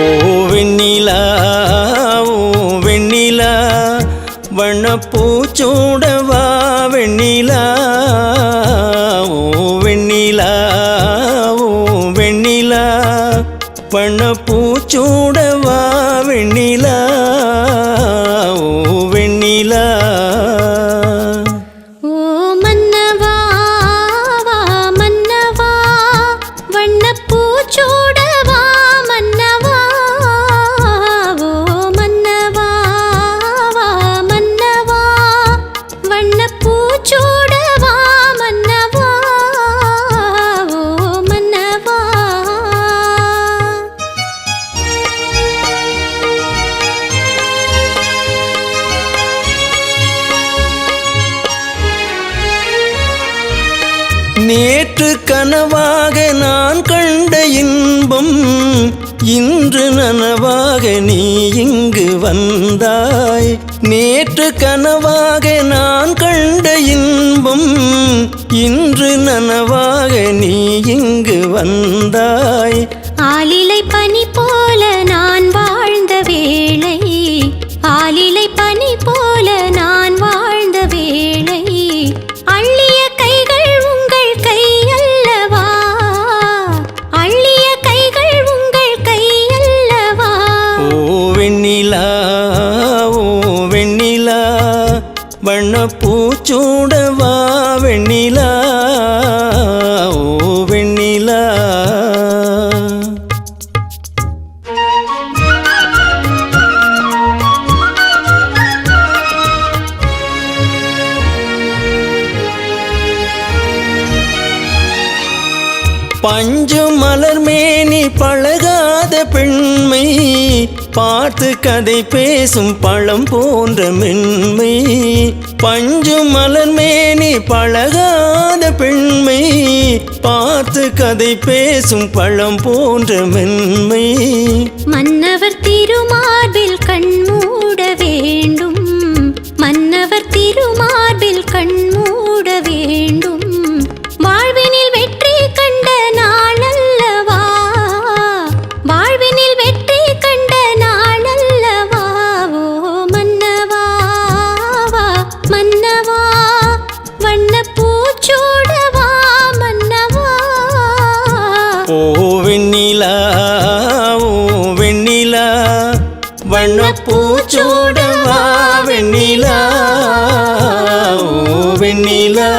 ஓ வெண்ணிலா ஓ வெண்ணிலா வண்ணப்பூச்சூடவா வெண்ணிலா ஓ வெண்ணிலா ஓ வெண்ணிலா வண்ணப்பூச்சூடவா வெண்ணிலா ஓ வெண்ணிலா நேற்று கனவாக நான் கண்ட இன்பம் இன்று நனவாக நீ இங்கு வந்தாய். நேற்று கனவாக நான் கண்ட இன்பம் இன்று நனவாக நீ இங்கு வந்தாய். ஆலிலை பனி போல நான் வாழ்ந்த வேளை, ஆலிலை பனி போல நான் வாழ்ந்த வேளை, அள்ளிய கைகள் உங்கள் கை அல்லவா, அள்ளிய கைகள் உங்கள் கை அல்லவா. ஓ வெண்ணிலா ஓ வெண்ணிலா வண்ணப்பூச்சூடவா வெண்ணிலா ஓ வெண்ணிலா. பஞ்சு மலர் மேனி பழகாத பெண்மை பார்த்து கதை பேசும் பழம் போன்ற மென்மை. பஞ்சு மலர் மேனி பழகாத பெண்மை பார்த்து கதை பேசும் பழம் போன்ற மென்மை. மன்னவர் திருமார்பில் கண் மூட வேண்டும், மன்னவர் திருமார்பில் கண் மூட வேண்டும், வாழ்வினில் வெற்றி கண்ட நாள் அல்லவா, வாழ்வினில் வெற்றி கண்ட நாள் அல்லவா. ஓ மன்னவா மன்னவா வண்ணப்பூச்சூடவா மன்னவா. ஓ வெண்ணிலா ஓ வெண்ணிலா வண்ணப்பூச்சூடவா வெண்ணிலா ஓ வெண்ணிலா.